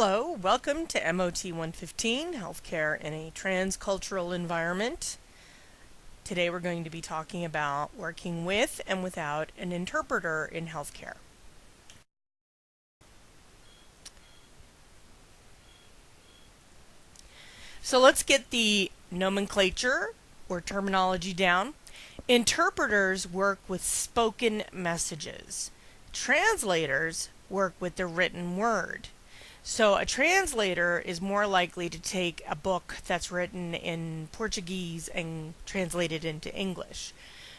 Hello, welcome to MOT 115, Healthcare in a Transcultural Environment. Today we're going to be talking about working with and without an interpreter in healthcare. So let's get the nomenclature or terminology down. Interpreters work with spoken messages. Translators work with the written word. So a translator is more likely to take a book that's written in Portuguese and translate it into English,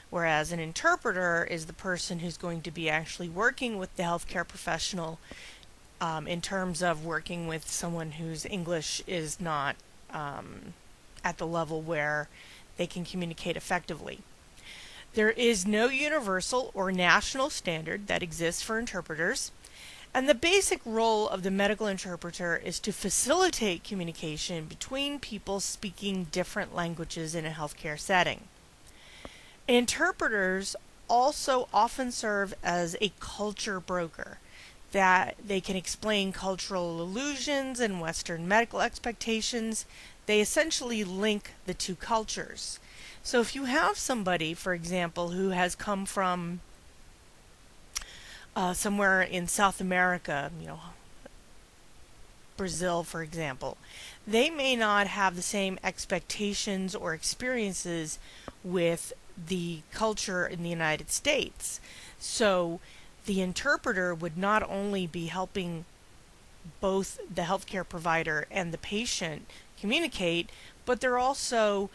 whereas an interpreter is the person who's going to be actually working with the healthcare professional in terms of working with someone whose English is not at the level where they can communicate effectively. There is no universal or national standard that exists for interpreters. And the basic role of the medical interpreter is to facilitate communication between people speaking different languages in a healthcare setting. Interpreters also often serve as a culture broker, that they can explain cultural illusions and Western medical expectations. They essentially link the two cultures. So if you have somebody, for example, who has come from somewhere in South America, Brazil, for example, they may not have the same expectations or experiences with the culture in the United States. So the interpreter would not only be helping both the healthcare provider and the patient communicate, but they're also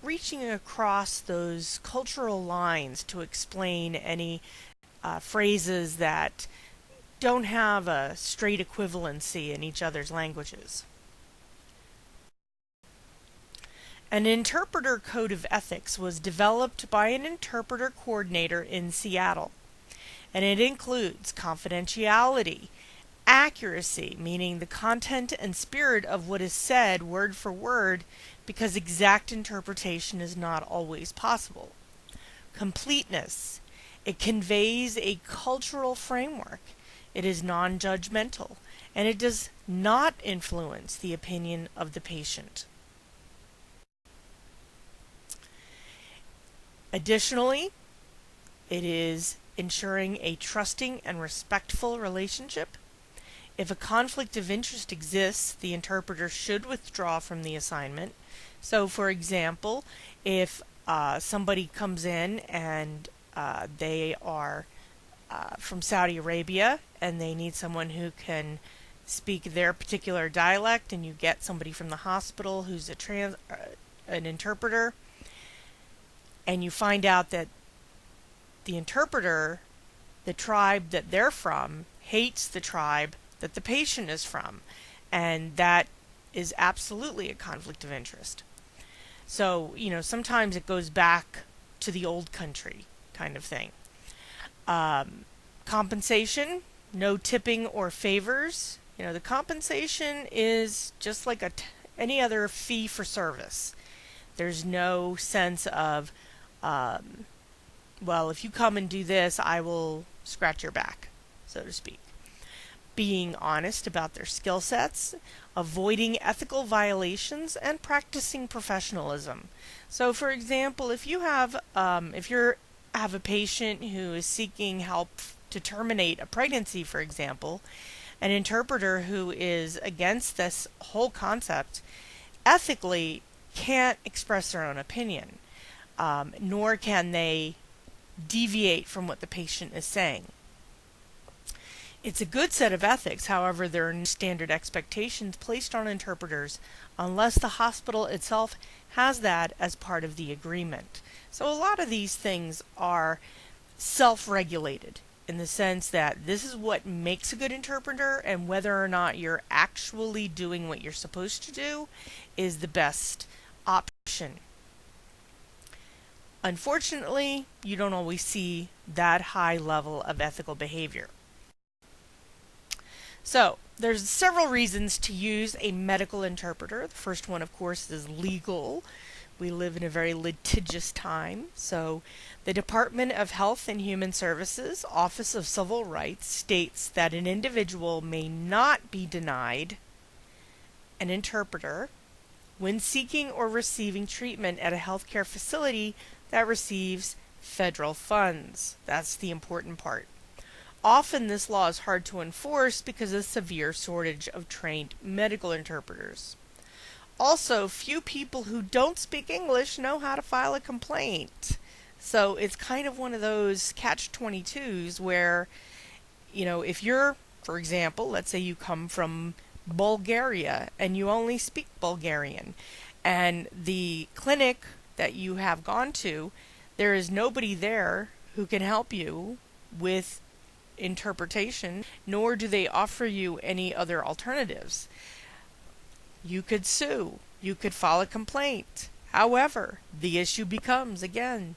reaching across those cultural lines to explain any phrases that don't have a straight equivalency in each other's languages. An interpreter code of ethics was developed by an interpreter coordinator in Seattle, and it includes confidentiality, accuracy, meaning the content and spirit of what is said word for word, because exact interpretation is not always possible, completeness. It conveys a cultural framework. It is non-judgmental, and it does not influence the opinion of the patient. Additionally, it is ensuring a trusting and respectful relationship. If a conflict of interest exists, the interpreter should withdraw from the assignment. So, for example, if somebody comes in and they are from Saudi Arabia and they need someone who can speak their particular dialect, and you get somebody from the hospital who's an interpreter, and you find out that the interpreter, the tribe that they're from, hates the tribe that the patient is from, and that is absolutely a conflict of interest. So, sometimes it goes back to the old country kind of thing. Compensation, no tipping or favors. The compensation is just like any other fee for service. There's no sense of, well, if you come and do this, I will scratch your back, so to speak. Being honest about their skill sets, avoiding ethical violations, and practicing professionalism. So, for example, if you have a patient who is seeking help to terminate a pregnancy, for example, an interpreter who is against this whole concept ethically can't express their own opinion, nor can they deviate from what the patient is saying. It's a good set of ethics, however, there are no standard expectations placed on interpreters unless the hospital itself has that as part of the agreement. So a lot of these things are self-regulated in the sense that this is what makes a good interpreter, and whether or not you're actually doing what you're supposed to do is the best option. Unfortunately, you don't always see that high level of ethical behavior. So, there's several reasons to use a medical interpreter. The first one, of course, is legal. We live in a very litigious time. So, the Department of Health and Human Services, Office of Civil Rights, states that an individual may not be denied an interpreter when seeking or receiving treatment at a healthcare facility that receives federal funds. That's the important part. Often this law is hard to enforce because of the severe shortage of trained medical interpreters. Also, few people who don't speak English know how to file a complaint. So it's kind of one of those catch-22s where, if you're, for example, let's say you come from Bulgaria and you only speak Bulgarian, and the clinic that you have gone to, there is nobody there who can help you with interpretation, nor do they offer you any other alternatives. You could sue. You could file a complaint. However, the issue becomes, again,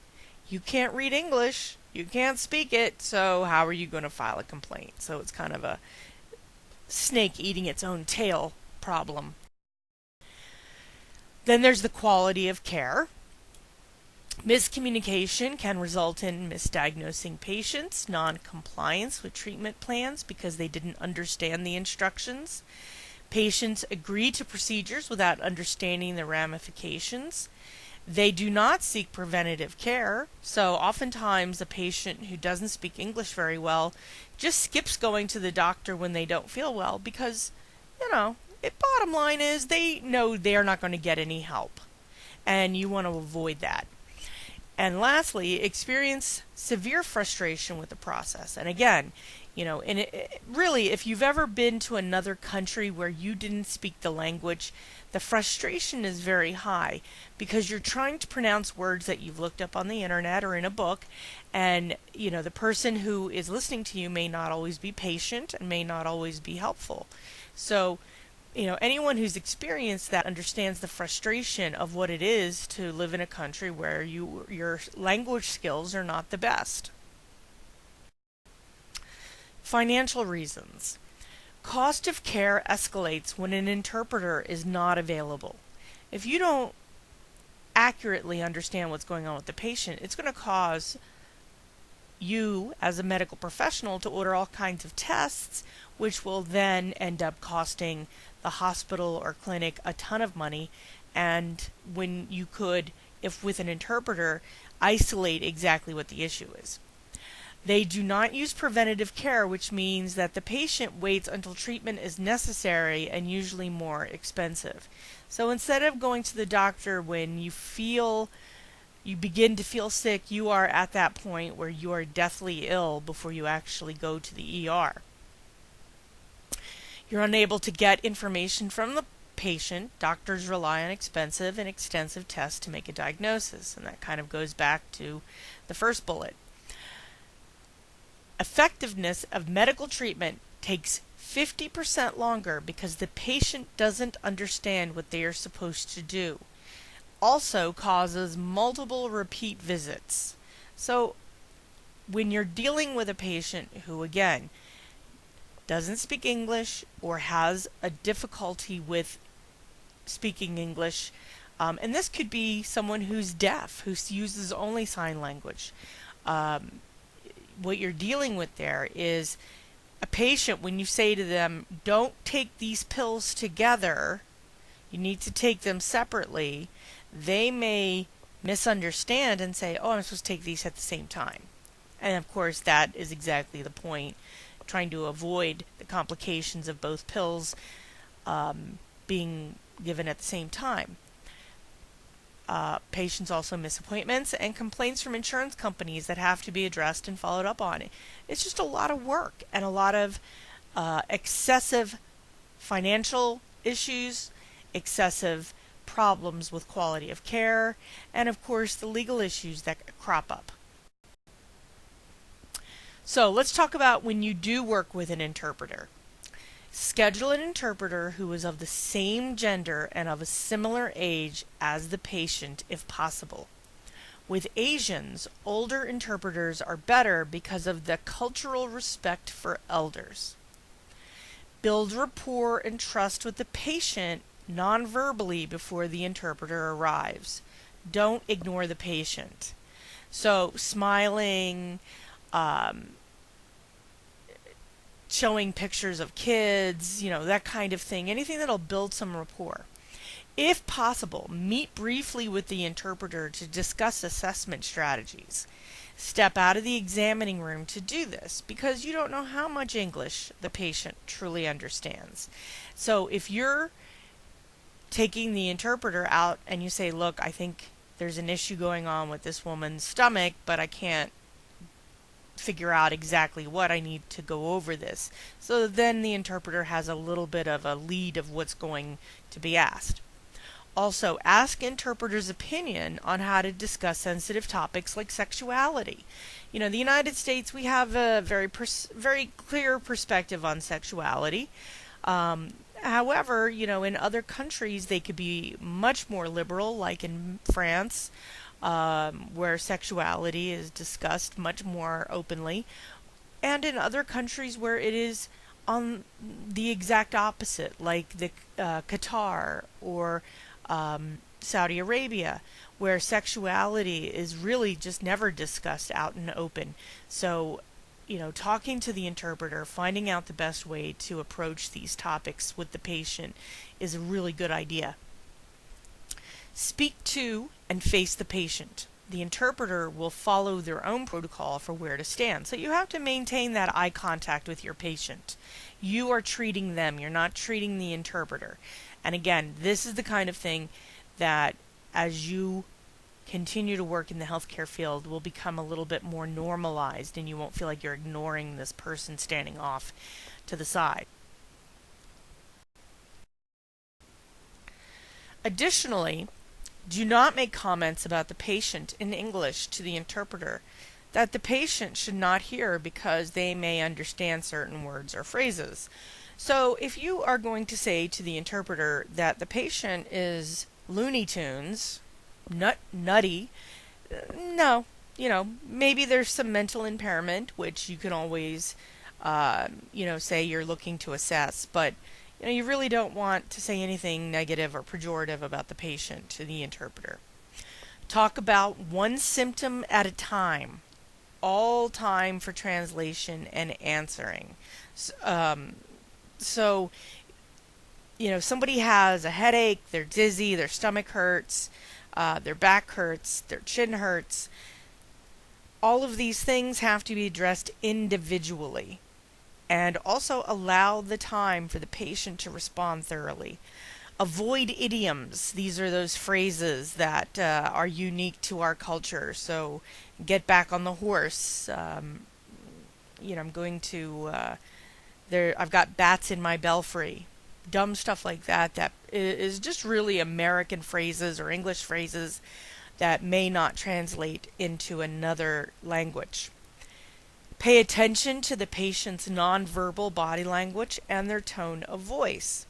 you can't read English, you can't speak it, so how are you going to file a complaint? So it's kind of a snake eating its own tail problem. Then there's the quality of care. Miscommunication can result in misdiagnosing patients, non-compliance with treatment plans because they didn't understand the instructions. Patients agree to procedures without understanding the ramifications. They do not seek preventative care, so oftentimes a patient who doesn't speak English very well just skips going to the doctor when they don't feel well because, bottom line is they know they're not going to get any help, and you want to avoid that. And lastly, experience severe frustration with the process. And again, really, if you've ever been to another country where you didn't speak the language, the frustration is very high because you're trying to pronounce words that you've looked up on the internet or in a book, and the person who is listening to you may not always be patient and may not always be helpful. So, anyone who's experienced that understands the frustration of what it is to live in a country where your language skills are not the best. Financial reasons. Cost of care escalates when an interpreter is not available. If you don't accurately understand what's going on with the patient, it's going to cause you, as a medical professional, to order all kinds of tests, which will then end up costing the hospital or clinic a ton of money, and when you could, if with an interpreter, isolate exactly what the issue is. They do not use preventative care, which means that the patient waits until treatment is necessary and usually more expensive. So instead of going to the doctor when you begin to feel sick, you are at that point where you are deathly ill before you actually go to the ER. You're unable to get information from the patient. Doctors rely on expensive and extensive tests to make a diagnosis, and that kind of goes back to the first bullet. Effectiveness of medical treatment takes 50% longer because the patient doesn't understand what they are supposed to do. Also causes multiple repeat visits. So when you're dealing with a patient who, again, doesn't speak English or has a difficulty with speaking English, and this could be someone who's deaf, who uses only sign language, what you're dealing with there is a patient, when you say to them, don't take these pills together, you need to take them separately, they may misunderstand and say, oh, I'm supposed to take these at the same time. And of course that is exactly the point, trying to avoid the complications of both pills being given at the same time. Patients also miss appointments and complaints from insurance companies that have to be addressed and followed up on. It's just a lot of work and a lot of excessive financial issues, excessive problems with quality of care, and of course the legal issues that crop up. So let's talk about when you do work with an interpreter. Schedule an interpreter who is of the same gender and of a similar age as the patient if possible. With Asians, older interpreters are better because of the cultural respect for elders. Build rapport and trust with the patient non-verbally before the interpreter arrives. Don't ignore the patient. So smiling, showing pictures of kids, that kind of thing, anything that'll build some rapport. If possible, meet briefly with the interpreter to discuss assessment strategies. Step out of the examining room to do this because you don't know how much English the patient truly understands. So if you're taking the interpreter out and you say, look, I think there's an issue going on with this woman's stomach, but I can't figure out exactly what, I need to go over this. So then the interpreter has a little bit of a lead of what's going to be asked. Also, ask interpreters' opinion on how to discuss sensitive topics like sexuality. The United States, we have a very clear perspective on sexuality. However, in other countries, they could be much more liberal, like in France, where sexuality is discussed much more openly, and in other countries where it is on the exact opposite, like the Qatar or Saudi Arabia, where sexuality is really just never discussed out in the open. So, talking to the interpreter, finding out the best way to approach these topics with the patient is a really good idea. Speak to and face the patient. The interpreter will follow their own protocol for where to stand. So you have to maintain that eye contact with your patient. You are treating them. You're not treating the interpreter. And again, this is the kind of thing that as you continue to work in the healthcare field will become a little bit more normalized, and you won't feel like you're ignoring this person standing off to the side. Additionally, do not make comments about the patient in English to the interpreter that the patient should not hear because they may understand certain words or phrases. So if you are going to say to the interpreter that the patient is Looney Tunes, nutty, no, maybe there's some mental impairment, which you can always, say you're looking to assess, but you really don't want to say anything negative or pejorative about the patient to the interpreter. Talk about one symptom at a time. All time for translation and answering. So, somebody has a headache, they're dizzy, their stomach hurts, their back hurts, their chin hurts. All of these things have to be addressed individually. And also allow the time for the patient to respond thoroughly. Avoid idioms. These are those phrases that are unique to our culture. So, get back on the horse. I'm going to... I've got bats in my belfry. Dumb stuff like that is just really American phrases or English phrases that may not translate into another language. Pay attention to the patient's nonverbal body language and their tone of voice.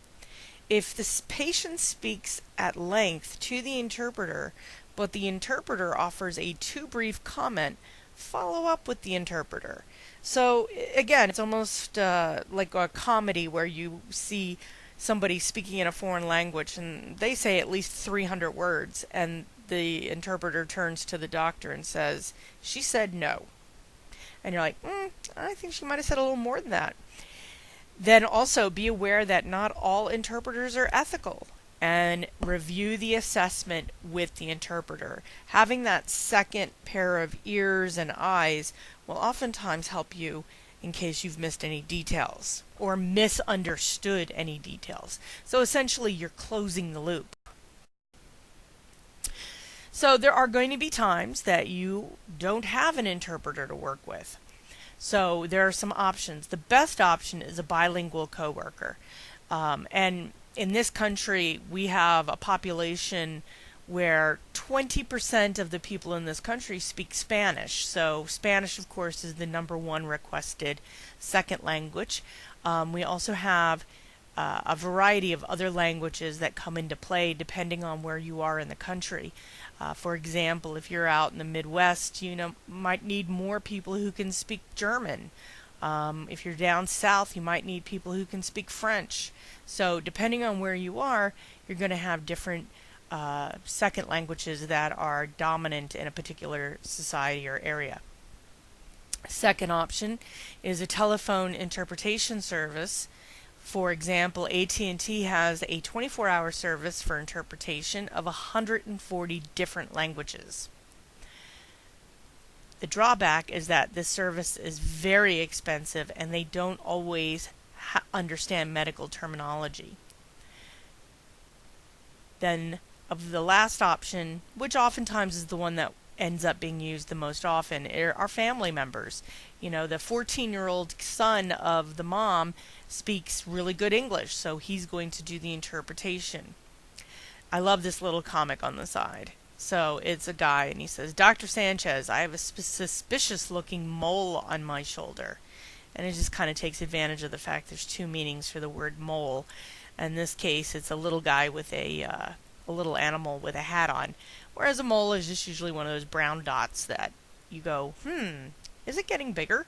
If the patient speaks at length to the interpreter, but the interpreter offers a too brief comment, follow up with the interpreter. So again, it's almost like a comedy where you see somebody speaking in a foreign language and they say at least 300 words, and the interpreter turns to the doctor and says, "She said no." And you're like, I think she might have said a little more than that. Then also be aware that not all interpreters are ethical, and review the assessment with the interpreter. Having that second pair of ears and eyes will oftentimes help you in case you've missed any details or misunderstood any details. So essentially you're closing the loop. So there are going to be times that you don't have an interpreter to work with. So there are some options. The best option is a bilingual coworker. And in this country, we have a population where 20% of the people in this country speak Spanish. So Spanish, of course, is the #1 requested second language. We also have a variety of other languages that come into play depending on where you are in the country. For example, if you're out in the Midwest, might need more people who can speak German. If you're down south, you might need people who can speak French. So depending on where you are, you're going to have different second languages that are dominant in a particular society or area. Second option is a telephone interpretation service. For example, AT&T has a 24-hour service for interpretation of 140 different languages. The drawback is that this service is very expensive and they don't always understand medical terminology. Then, of the last option, which oftentimes is the one that ends up being used the most often, are family members. You know, the 14-year-old son of the mom speaks really good English, so he's going to do the interpretation. I love this little comic on the side. So it's a guy, and he says, "Dr. Sanchez, I have a suspicious-looking mole on my shoulder." And it just kind of takes advantage of the fact there's two meanings for the word mole. In this case, it's a little guy with a little animal with a hat on, whereas a mole is just usually one of those brown dots that you go, is it getting bigger?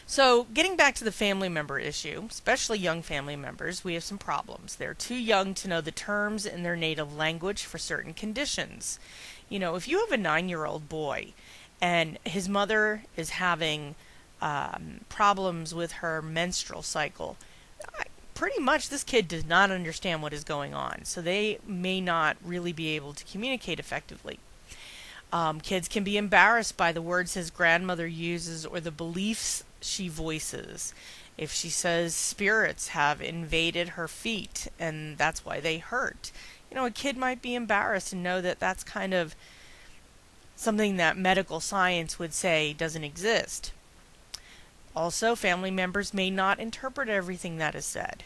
So, getting back to the family member issue, especially young family members, we have some problems. They're too young to know the terms in their native language for certain conditions. You know, if you have a 9-year-old boy and his mother is having problems with her menstrual cycle, pretty much this kid does not understand what is going on, so they may not really be able to communicate effectively. Kids can be embarrassed by the words his grandmother uses or the beliefs she voices. If she says spirits have invaded her feet and that's why they hurt, you know, a kid might be embarrassed and know that that's kind of something that medical science would say doesn't exist. Also, family members may not interpret everything that is said.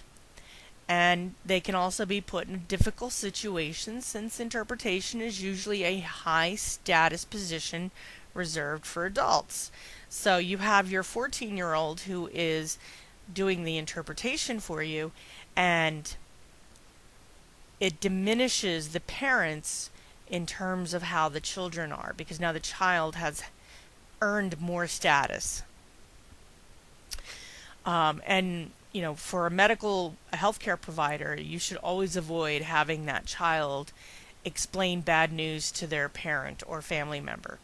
And they can also be put in a difficult situation since interpretation is usually a high status position reserved for adults. So you have your 14-year-old who is doing the interpretation for you, and it diminishes the parents in terms of how the children are, because now the child has earned more status. And you know, for a healthcare provider, you should always avoid having that child explain bad news to their parent or family member.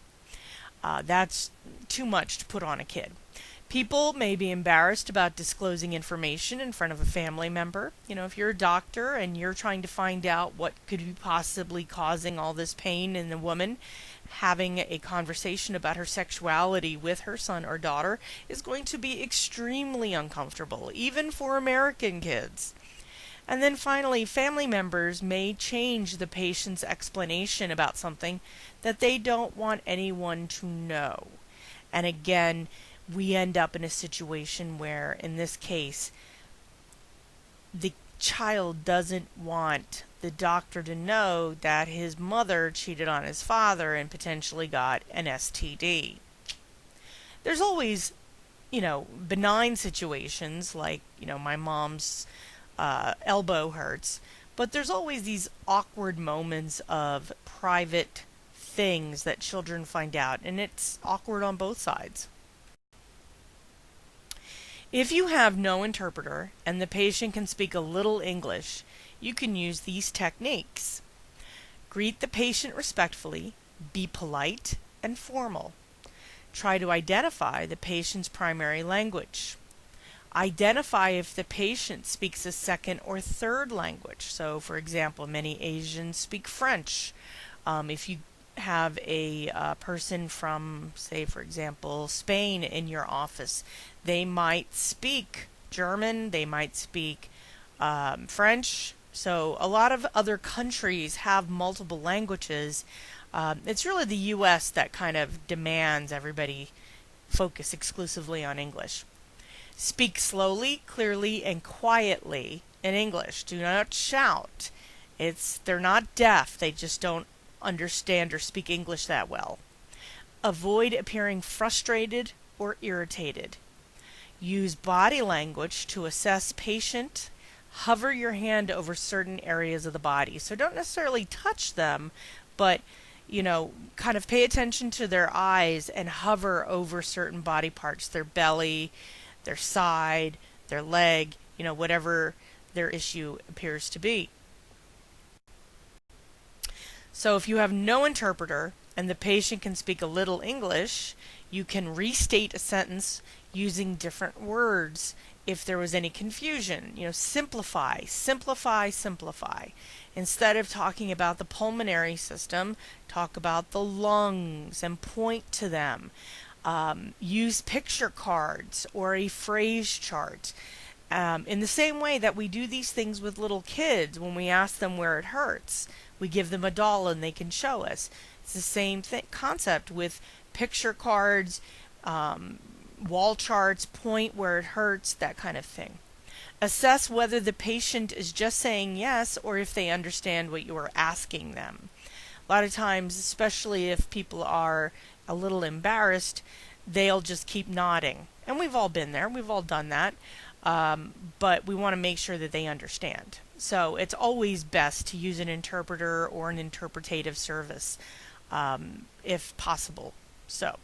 That's too much to put on a kid. People may be embarrassed about disclosing information in front of a family member. You know, if you're a doctor and you're trying to find out what could be possibly causing all this pain in the woman, having a conversation about her sexuality with her son or daughter is going to be extremely uncomfortable, even for American kids. And then finally, family members may change the patient's explanation about something that they don't want anyone to know. And again, we end up in a situation where, in this case, the child doesn't want the doctor to know that his mother cheated on his father and potentially got an STD. There's always, you know, benign situations like, you know, my mom's elbow hurts, but there's always these awkward moments of private things that children find out, and it's awkward on both sides. If you have no interpreter and the patient can speak a little English, you can use these techniques. Greet the patient respectfully, be polite and formal. Try to identify the patient's primary language. Identify if the patient speaks a second or third language. So, for example, many Asians speak French. If you have a person from, say, for example, Spain in your office, they might speak German, they might speak French. So a lot of other countries have multiple languages. It's really the U.S. that kind of demands everybody focus exclusively on English. Speak slowly, clearly, and quietly in English. Do not shout. They're not deaf, they just don't understand or speak English that well. Avoid appearing frustrated or irritated. Use body language to assess patient. Hover your hand over certain areas of the body. So don't necessarily touch them, but, you know, kind of pay attention to their eyes and hover over certain body parts, their belly, their side, their leg, you know, whatever their issue appears to be. So if you have no interpreter and the patient can speak a little English, you can restate a sentence using different words if there was any confusion. Simplify, simplify, simplify. Instead of talking about the pulmonary system, talk about the lungs and point to them. Use picture cards or a phrase chart. In the same way that we do these things with little kids when we ask them where it hurts. We give them a doll and they can show us. It's the same concept with picture cards, wall charts, point where it hurts, that kind of thing. Assess whether the patient is just saying yes or if they understand what you are asking them. A lot of times, especially if people are a little embarrassed, they'll just keep nodding. And we've all been there. We've all done that. But we want to make sure that they understand. So it's always best to use an interpreter or an interpretative service if possible. So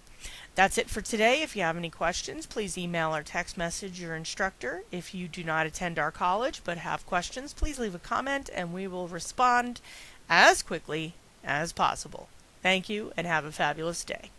that's it for today. If you have any questions, please email or text message your instructor. If you do not attend our college but have questions, please leave a comment and we will respond as quickly as possible. Thank you and have a fabulous day.